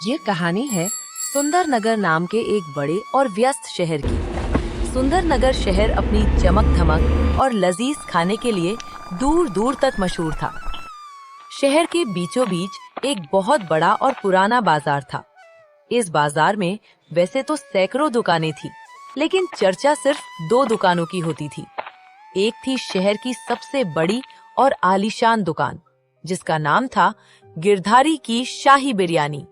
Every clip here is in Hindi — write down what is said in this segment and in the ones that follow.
ये कहानी है सुंदरनगर नाम के एक बड़े और व्यस्त शहर की। सुंदरनगर शहर अपनी चमक धमक और लजीज खाने के लिए दूर दूर तक मशहूर था। शहर के बीचों बीच एक बहुत बड़ा और पुराना बाजार था। इस बाजार में वैसे तो सैकड़ों दुकानें थी, लेकिन चर्चा सिर्फ दो दुकानों की होती थी। एक थी शहर की सबसे बड़ी और आलीशान दुकान, जिसका नाम था गिरधारी की शाही बिरयानी,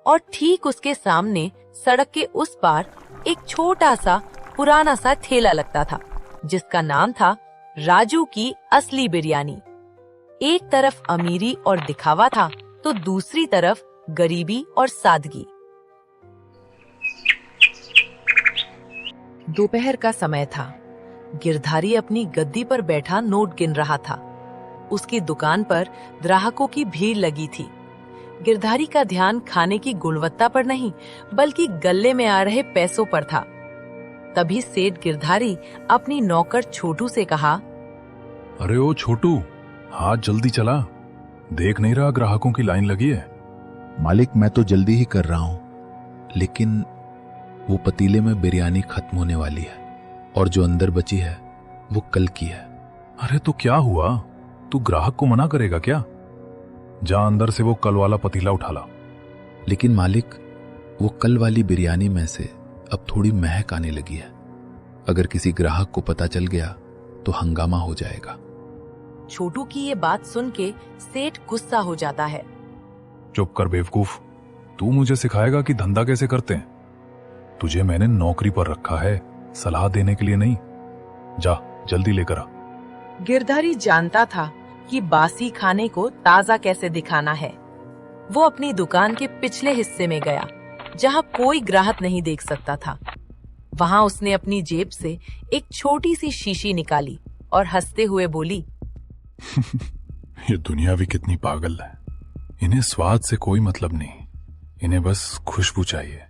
और ठीक उसके सामने सड़क के उस पार एक छोटा सा पुराना सा ठेला लगता था, जिसका नाम था राजू की असली बिरयानी। एक तरफ अमीरी और दिखावा था, तो दूसरी तरफ गरीबी और सादगी। दोपहर का समय था। गिरधारी अपनी गद्दी पर बैठा नोट गिन रहा था। उसकी दुकान पर ग्राहकों की भीड़ लगी थी। गिरधारी का ध्यान खाने की गुणवत्ता पर नहीं, बल्कि गले में आ रहे पैसों पर था। तभी सेठ गिरधारी अपनी नौकर छोटू से कहा, अरे ओ छोटू, हाथ जल्दी चला, देख नहीं रहा ग्राहकों की लाइन लगी है। मालिक, मैं तो जल्दी ही कर रहा हूँ, लेकिन वो पतीले में बिरयानी खत्म होने वाली है और जो अंदर बची है वो कल की है। अरे तो क्या हुआ, तू ग्राहक को मना करेगा क्या? जा अंदर से वो कल वाला पतीला उठा ला। लेकिन मालिक, वो कल वाली बिरयानी में से अब थोड़ी महक आने लगी है। अगर किसी ग्राहक को पता चल गया तो हंगामा हो जाएगा। छोटू की ये बात सुन के सेठ गुस्सा हो जाता है। चुप कर बेवकूफ, तू मुझे सिखाएगा कि धंधा कैसे करते हैं? तुझे मैंने नौकरी पर रखा है, सलाह देने के लिए नहीं। जा जल्दी लेकर आ। गिरधारी जानता था कि बासी खाने को ताजा कैसे दिखाना है। वो अपनी दुकान के पिछले हिस्से में गया, जहां कोई ग्राहक नहीं देख सकता था। वहां उसने अपनी जेब से एक छोटी सी शीशी निकाली और हंसते हुए बोली, ये दुनिया भी कितनी पागल है। इन्हें स्वाद से कोई मतलब नहीं, इन्हें बस खुशबू चाहिए,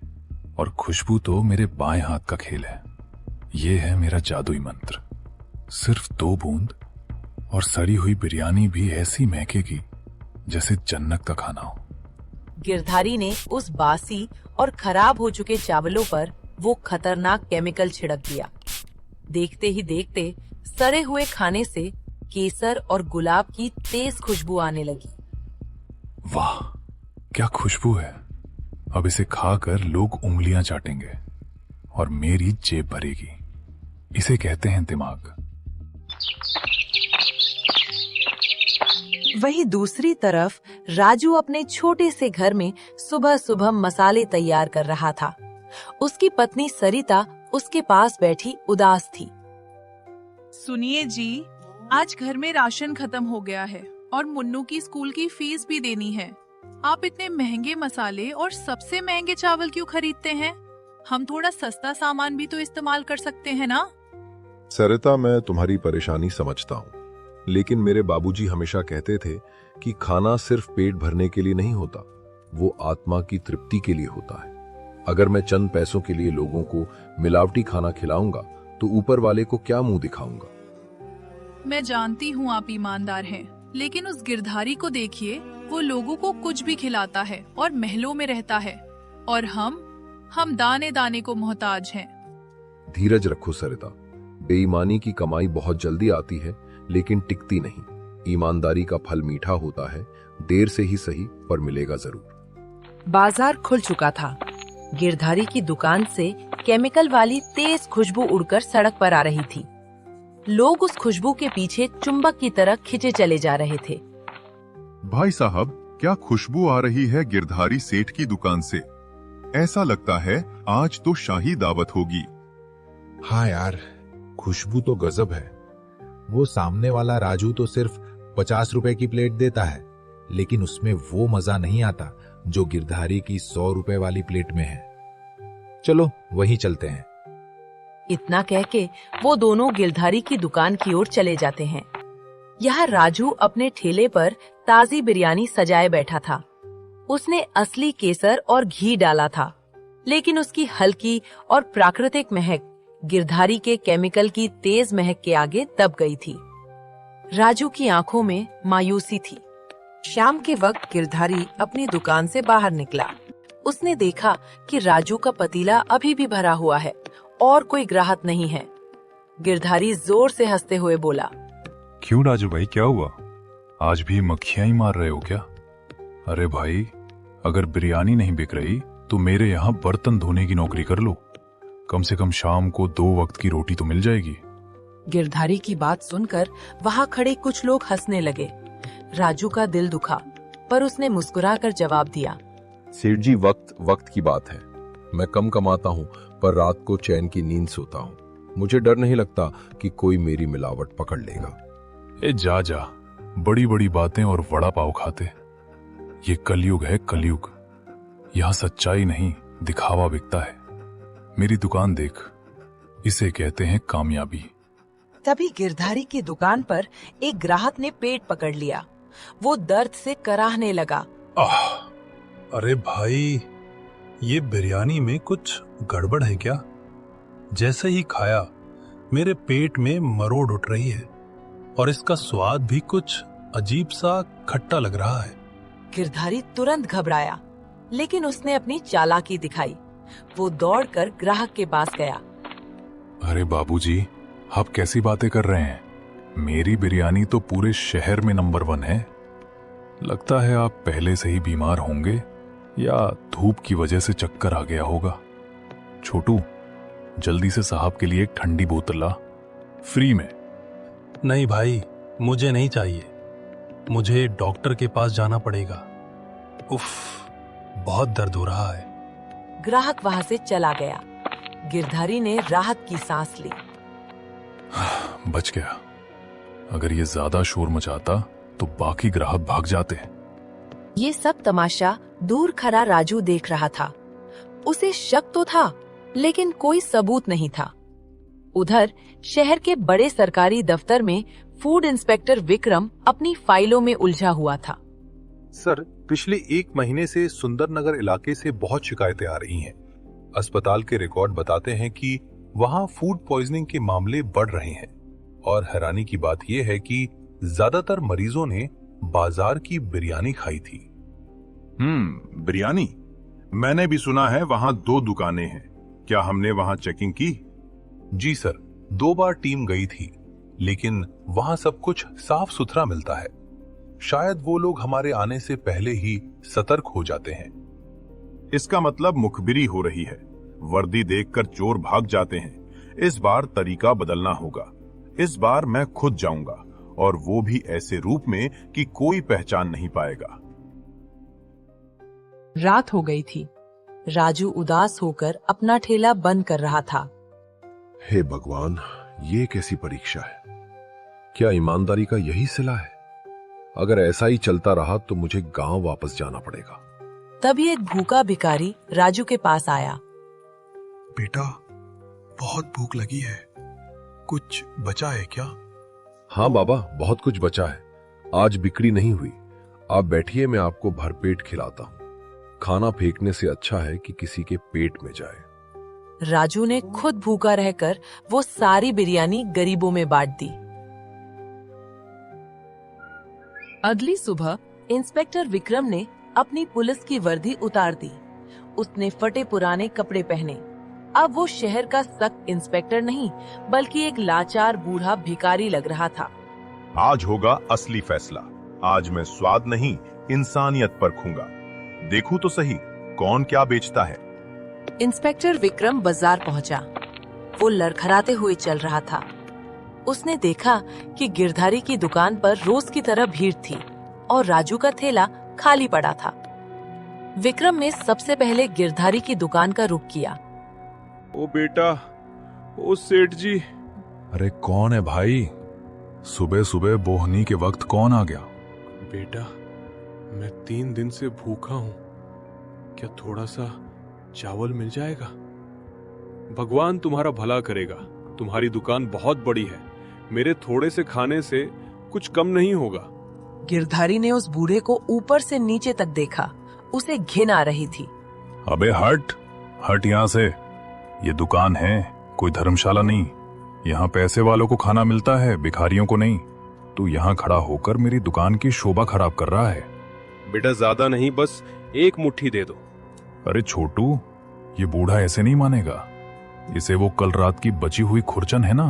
और खुशबू तो मेरे बाएं हाथ का खेल है। ये है मेरा जादुई मंत्र। सिर्फ 2 बूंद और सड़ी हुई बिरयानी भी ऐसी महकेगी जैसे जन्नत का खाना हो। गिरधारी ने उस बासी और खराब हो चुके चावलों पर वो खतरनाक केमिकल छिड़क दिया। देखते ही देखते सड़े हुए खाने से केसर और गुलाब की तेज खुशबू आने लगी। वाह, क्या खुशबू है। अब इसे खाकर लोग उंगलियां चाटेंगे और मेरी जेब भरेगी। इसे कहते हैं दिमाग। वहीं दूसरी तरफ राजू अपने छोटे से घर में सुबह सुबह मसाले तैयार कर रहा था। उसकी पत्नी सरिता उसके पास बैठी उदास थी। सुनिए जी, आज घर में राशन खत्म हो गया है और मुन्नू की स्कूल की फीस भी देनी है। आप इतने महंगे मसाले और सबसे महंगे चावल क्यों खरीदते हैं? हम थोड़ा सस्ता सामान भी तो इस्तेमाल कर सकते हैं ना? सरिता, मैं तुम्हारी परेशानी समझता हूँ, लेकिन मेरे बाबूजी हमेशा कहते थे कि खाना सिर्फ पेट भरने के लिए नहीं होता, वो आत्मा की तृप्ति के लिए होता है। अगर मैं चंद पैसों के लिए लोगों को मिलावटी खाना खिलाऊंगा तो ऊपर वाले को क्या मुंह दिखाऊंगा? मैं जानती हूँ आप ईमानदार हैं, लेकिन उस गिरधारी को देखिए, वो लोगों को कुछ भी खिलाता है और महलों में रहता है, और हम दाने दाने को मोहताज हैं। धीरज रखो सरिता, बेईमानी की कमाई बहुत जल्दी आती है लेकिन टिकती नहीं। ईमानदारी का फल मीठा होता है, देर से ही सही पर मिलेगा जरूर। बाजार खुल चुका था। गिरधारी की दुकान से केमिकल वाली तेज खुशबू उड़कर सड़क पर आ रही थी। लोग उस खुशबू के पीछे चुंबक की तरह खिंचे चले जा रहे थे। भाई साहब, क्या खुशबू आ रही है गिरधारी सेठ की दुकान से। ऐसा लगता है आज तो शाही दावत होगी। हाँ यार, खुशबू तो गजब है। वो सामने वाला राजू तो सिर्फ 50 रुपए की प्लेट देता है, लेकिन उसमें वो मजा नहीं आता जो गिरधारी की 100 रुपए वाली प्लेट में है। चलो वहीं चलते हैं। इतना कह के वो दोनों गिरधारी की दुकान की ओर चले जाते हैं। यहाँ राजू अपने ठेले पर ताजी बिरयानी सजाए बैठा था। उसने असली केसर और घी डाला था, लेकिन उसकी हल्की और प्राकृतिक महक गिरधारी के केमिकल की तेज महक के आगे दब गई थी। राजू की आंखों में मायूसी थी। शाम के वक्त गिरधारी अपनी दुकान से बाहर निकला। उसने देखा कि राजू का पतीला अभी भी भरा हुआ है और कोई ग्राहक नहीं है। गिरधारी जोर से हंसते हुए बोला, क्यों राजू भाई, क्या हुआ? आज भी मक्खियां ही मार रहे हो क्या? अरे भाई, अगर बिरयानी नहीं बिक रही तो मेरे यहाँ बर्तन धोने की नौकरी कर लो। कम से कम शाम को 2 वक्त की रोटी तो मिल जाएगी। गिरधारी की बात सुनकर वहाँ खड़े कुछ लोग हंसने लगे। राजू का दिल दुखा, पर उसने मुस्कुराकर जवाब दिया, सेठ जी, वक्त वक्त की बात है। मैं कम कमाता हूँ पर रात को चैन की नींद सोता हूँ। मुझे डर नहीं लगता कि कोई मेरी मिलावट पकड़ लेगा। ए जा जा, बड़ी बड़ी बातें और वड़ा पाव खाते। ये कलयुग है, कलयुग। यहाँ सच्चाई नहीं, दिखावा बिकता है। मेरी दुकान देख, इसे कहते हैं कामयाबी। तभी गिरधारी की दुकान पर एक ग्राहक ने पेट पकड़ लिया। वो दर्द से कराहने लगा। अरे भाई, ये बिरयानी में कुछ गड़बड़ है क्या? जैसे ही खाया मेरे पेट में मरोड़ उठ रही है और इसका स्वाद भी कुछ अजीब सा खट्टा लग रहा है। गिरधारी तुरंत घबराया, लेकिन उसने अपनी चालाकी दिखाई। वो दौड़कर ग्राहक के पास गया। अरे बाबूजी, आप कैसी बातें कर रहे हैं? मेरी बिरयानी तो पूरे शहर में नंबर 1 है। लगता है आप पहले से ही बीमार होंगे या धूप की वजह से चक्कर आ गया होगा। छोटू, जल्दी से साहब के लिए एक ठंडी बोतल ला, फ्री में। नहीं भाई, मुझे नहीं चाहिए। मुझे डॉक्टर के पास जाना पड़ेगा। उफ, बहुत दर्द हो रहा है। ग्राहक वहां से चला गया। गिरधारी ने राहत की सांस ली। बच गया। अगर ये ज्यादा शोर मचाता तो बाकी ग्राहक भाग जाते। ये सब तमाशा दूर खड़ा राजू देख रहा था। उसे शक तो था, लेकिन कोई सबूत नहीं था। उधर शहर के बड़े सरकारी दफ्तर में फूड इंस्पेक्टर विक्रम अपनी फाइलों में उलझा हुआ था। सर, पिछले 1 महीने से सुंदरनगर इलाके से बहुत शिकायतें आ रही हैं। अस्पताल के रिकॉर्ड बताते हैं कि वहां फूड पॉइजनिंग के मामले बढ़ रहे हैं और हैरानी की बात यह है कि ज्यादातर मरीजों ने बाजार की बिरयानी खाई थी। बिरयानी? मैंने भी सुना है वहां 2 दुकानें हैं। क्या हमने वहां चेकिंग की? जी सर, 2 बार टीम गई थी, लेकिन वहां सब कुछ साफ सुथरा मिलता है। शायद वो लोग हमारे आने से पहले ही सतर्क हो जाते हैं। इसका मतलब मुखबिरी हो रही है। वर्दी देखकर चोर भाग जाते हैं। इस बार तरीका बदलना होगा। इस बार मैं खुद जाऊंगा, और वो भी ऐसे रूप में कि कोई पहचान नहीं पाएगा। रात हो गई थी। राजू उदास होकर अपना ठेला बंद कर रहा था। हे भगवान, ये कैसी परीक्षा है? क्या ईमानदारी का यही सिला है? अगर ऐसा ही चलता रहा तो मुझे गांव वापस जाना पड़ेगा। तभी एक भूखा भिखारी राजू के पास आया। बेटा, बहुत भूख लगी है। कुछ बचा है क्या? हाँ बाबा, बहुत कुछ बचा है। आज बिक्री नहीं हुई। आप बैठिए, मैं आपको भरपेट खिलाता हूँ। खाना फेंकने से अच्छा है कि किसी के पेट में जाए। राजू ने खुद भूखा रहकर वो सारी बिरयानी गरीबों में बांट दी। अगली सुबह इंस्पेक्टर विक्रम ने अपनी पुलिस की वर्दी उतार दी। उसने फटे पुराने कपड़े पहने। अब वो शहर का सख्त इंस्पेक्टर नहीं, बल्कि एक लाचार बूढ़ा भिखारी लग रहा था। आज होगा असली फैसला। आज मैं स्वाद नहीं, इंसानियत परखूंगा। देखूं तो सही, कौन क्या बेचता है। इंस्पेक्टर विक्रम बाजार पहुंचा। वो लड़खड़ाते हुए चल रहा था। उसने देखा कि गिरधारी की दुकान पर रोज की तरह भीड़ थी और राजू का थैला खाली पड़ा था। विक्रम ने सबसे पहले गिरधारी की दुकान का रुख किया। ओ बेटा, ओ सेठ जी। अरे कौन है भाई? सुबह सुबह बोहनी के वक्त कौन आ गया? बेटा, मैं 3 दिन से भूखा हूं। क्या थोड़ा सा चावल मिल जाएगा? भगवान तुम्हारा भला करेगा। तुम्हारी दुकान बहुत बड़ी है। मेरे थोड़े से खाने से कुछ कम नहीं होगा। गिरधारी ने उस बूढ़े को ऊपर से नीचे तक देखा। उसे घिन आ रही थी। अबे हट, हट यहाँ से। ये दुकान है, कोई धर्मशाला नहीं। यहाँ पैसे वालों को खाना मिलता है, भिखारियों को नहीं। तू यहाँ खड़ा होकर मेरी दुकान की शोभा खराब कर रहा है। बेटा, ज्यादा नहीं, बस 1 मुट्ठी दे दो। अरे छोटू, ये बूढ़ा ऐसे नहीं मानेगा। इसे वो कल रात की बची हुई खुरचन है ना,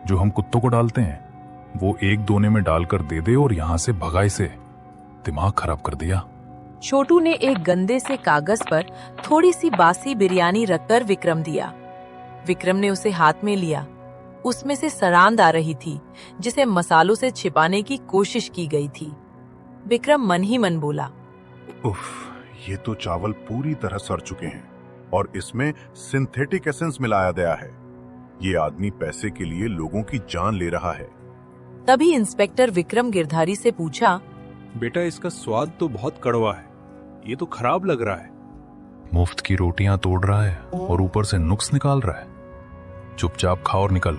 जो हम कुत्तों को डालते हैं, वो एक दोने में डालकर दे दे और यहां से भगा इसे। दिमाग खराब कर दिया। छोटू ने एक गंदे से कागज पर थोड़ी सी बासी बिरयानी रखकर विक्रम दिया। विक्रम ने उसे हाथ में लिया। उसमें से सरांद आ रही थी, जिसे मसालों से छिपाने की कोशिश की गई थी। विक्रम मन ही मन बोला, उफ, ये तो चावल पूरी तरह सड़ चुके हैं और इसमें सिंथेटिक एसेंस मिलाया गया है। ये आदमी पैसे के लिए लोगों की जान ले रहा है। तभी इंस्पेक्टर विक्रम गिरधारी से पूछा, बेटा इसका स्वाद तो बहुत कड़वा है, ये तो खराब लग रहा है। मुफ्त की रोटियां तोड़ रहा है और ऊपर से नुक्स निकाल रहा है। चुपचाप खा और निकल,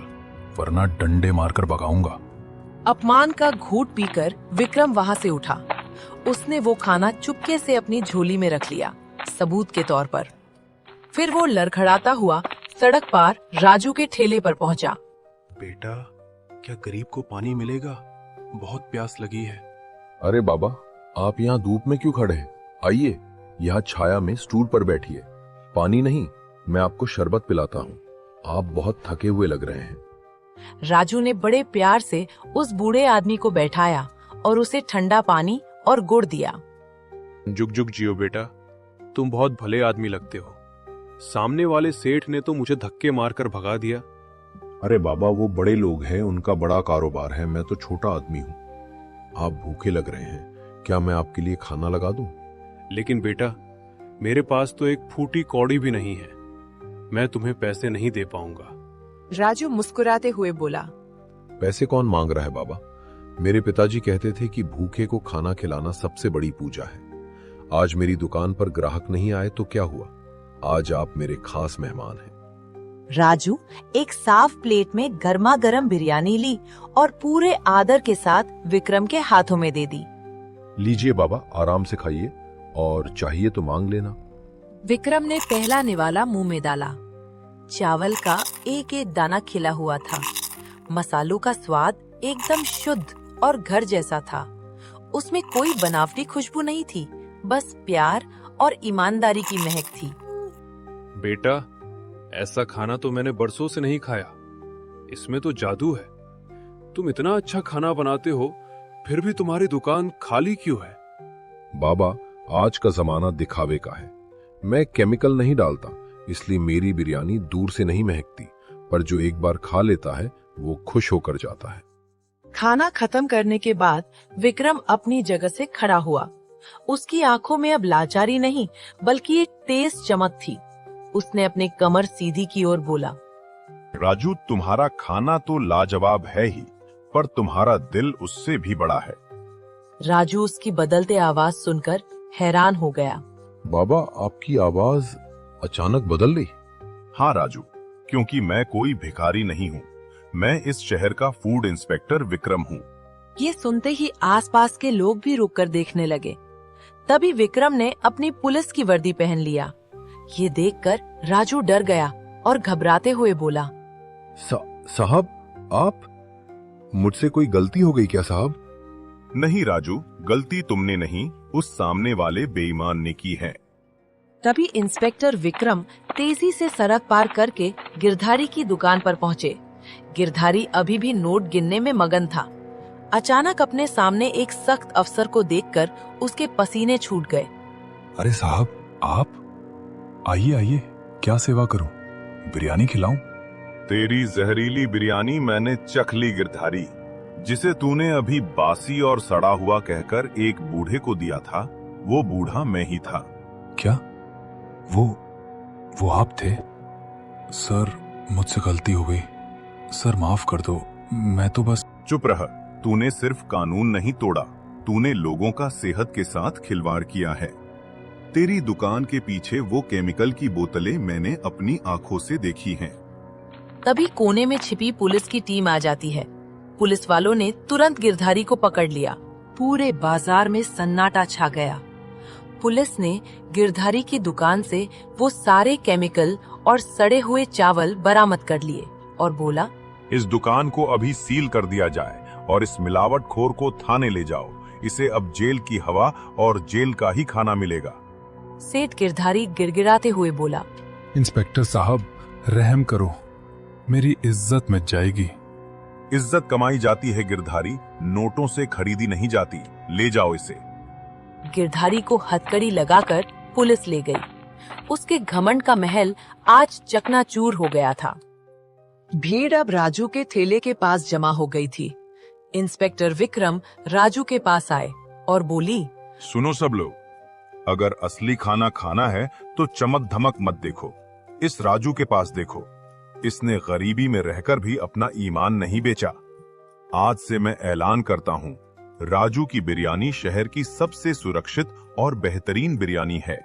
वरना डंडे मारकर भगाऊंगा। अपमान का घूंट पीकर विक्रम वहां से उठा। उसने वो खाना चुपके से अपनी झोली में रख लिया, सबूत के तौर पर। फिर वो लड़खड़ाता हुआ सड़क पार राजू के ठेले पर पहुंचा। बेटा, क्या गरीब को पानी मिलेगा? बहुत प्यास लगी है। अरे बाबा, आप यहाँ धूप में क्यों खड़े हैं? आइए, यहाँ छाया में स्टूल पर बैठिए। पानी नहीं, मैं आपको शरबत पिलाता हूँ। आप बहुत थके हुए लग रहे हैं। राजू ने बड़े प्यार से उस बूढ़े आदमी को बैठाया और उसे ठंडा पानी और गुड़ दिया। जुग जुग जियो बेटा, तुम बहुत भले आदमी लगते हो। सामने वाले सेठ ने तो मुझे धक्के मारकर भगा दिया। अरे बाबा, वो बड़े लोग हैं, उनका बड़ा कारोबार है, मैं तो छोटा आदमी हूँ। आप भूखे लग रहे हैं, क्या मैं आपके लिए खाना लगा दूं? लेकिन बेटा, मेरे पास तो एक फूटी कौड़ी भी नहीं है। मैं तुम्हें पैसे नहीं दे पाऊंगा। राजू मुस्कुराते हुए बोला, पैसे कौन मांग रहा है बाबा? मेरे पिताजी कहते थे कि भूखे को खाना खिलाना सबसे बड़ी पूजा है। आज मेरी दुकान पर ग्राहक नहीं आए तो क्या हुआ? आज आप मेरे खास मेहमान हैं। राजू एक साफ प्लेट में गर्मा गर्म बिरयानी ली और पूरे आदर के साथ विक्रम के हाथों में दे दी। लीजिए बाबा, आराम से खाइए और चाहिए तो मांग लेना। विक्रम ने पहला निवाला मुंह में डाला। चावल का एक एक दाना खिला हुआ था। मसालों का स्वाद एकदम शुद्ध और घर जैसा था। उसमें कोई बनावटी खुशबू नहीं थी, बस प्यार और ईमानदारी की महक थी। बेटा, ऐसा खाना तो मैंने बरसों से नहीं खाया। इसमें तो जादू है। तुम इतना अच्छा खाना बनाते हो, फिर भी तुम्हारी दुकान खाली क्यों है? बाबा, आज का जमाना दिखावे का है। मैं केमिकल नहीं डालता, इसलिए मेरी बिरयानी दूर से नहीं महकती, पर जो एक बार खा लेता है वो खुश होकर जाता है। खाना खत्म करने के बाद विक्रम अपनी जगह से खड़ा हुआ। उसकी आंखों में अब लाचारी नहीं, बल्कि एक तेज चमक थी। उसने अपनी कमर सीधी की और बोला, राजू, तुम्हारा खाना तो लाजवाब है ही, पर तुम्हारा दिल उससे भी बड़ा है। राजू उसकी बदलते आवाज सुनकर हैरान हो गया। बाबा, आपकी आवाज अचानक बदल गई। हाँ राजू, क्योंकि मैं कोई भिखारी नहीं हूँ। मैं इस शहर का फूड इंस्पेक्टर विक्रम हूँ। ये सुनते ही आसपास के लोग भी रुककर देखने लगे। तभी विक्रम ने अपनी पुलिस की वर्दी पहन लिया। ये देखकर राजू डर गया और घबराते हुए बोला, साहब, आप? मुझसे कोई गलती हो गई क्या साहब? नहीं राजू, गलती तुमने नहीं, उस सामने वाले बेईमान ने की है। तभी इंस्पेक्टर विक्रम तेजी से सड़क पार करके गिरधारी की दुकान पर पहुंचे। गिरधारी अभी भी नोट गिनने में मगन था। अचानक अपने सामने एक सख्त अफसर को देखकर उसके पसीने छूट गए। अरे साहब, आप? आइए आइए, क्या सेवा करूं? बिरयानी खिलाऊं? तेरी जहरीली बिरयानी मैंने चख ली गिरधारी। जिसे तूने अभी बासी और सड़ा हुआ कहकर एक बूढ़े को दिया था, वो बूढ़ा मैं ही था। क्या? वो आप थे? सर, मुझसे गलती हो गई। सर, माफ कर दो। मैं तो बस... चुप रह। तूने सिर्फ कानून नहीं तोड़ा, तूने लोगों का सेहत के साथ खिलवाड़ किया है। तेरी दुकान के पीछे वो केमिकल की बोतलें मैंने अपनी आंखों से देखी हैं। तभी कोने में छिपी पुलिस की टीम आ जाती है। पुलिस वालों ने तुरंत गिरधारी को पकड़ लिया। पूरे बाजार में सन्नाटा छा गया। पुलिस ने गिरधारी की दुकान से वो सारे केमिकल और सड़े हुए चावल बरामद कर लिए और बोला, इस दुकान को अभी सील कर दिया जाए और इस मिलावटखोर को थाने ले जाओ। इसे अब जेल की हवा और जेल का ही खाना मिलेगा। सेठ गिरधारी गिड़गिड़ाते हुए बोला। इंस्पेक्टर साहब, रहम करो, मेरी इज्जत मिट जाएगी। इज्जत कमाई जाती है गिरधारी, नोटों से खरीदी नहीं जाती। ले जाओ इसे। गिरधारी को हथकड़ी लगाकर पुलिस ले गई। उसके घमंड का महल आज चकनाचूर हो गया था। भीड़ अब राजू के ठेले के पास जमा हो गई थी। इंस्पेक्टर विक्रम राजू के पास आए और बोली, सुनो सब लोग, अगर असली खाना खाना है तो चमक धमक मत देखो। इस राजू के पास देखो, इसने गरीबी में रहकर भी अपना ईमान नहीं बेचा। आज से मैं ऐलान करता हूँ, राजू की बिरयानी शहर की सबसे सुरक्षित और बेहतरीन बिरयानी है।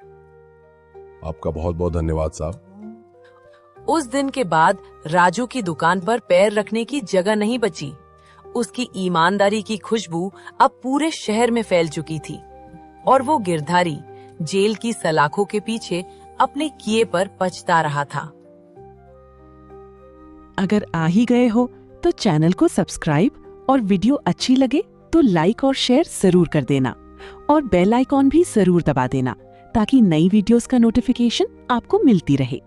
आपका बहुत बहुत धन्यवाद साहब। उस दिन के बाद राजू की दुकान पर पैर रखने की जगह नहीं बची। उसकी ईमानदारी की खुशबू अब पूरे शहर में फैल चुकी थी और वो गिरधारी जेल की सलाखों के पीछे अपने किए पर पछता रहा था। अगर आ ही गए हो तो चैनल को सब्सक्राइब और वीडियो अच्छी लगे तो लाइक और शेयर जरूर कर देना और बेल आइकॉन भी जरूर दबा देना ताकि नई वीडियोस का नोटिफिकेशन आपको मिलती रहे।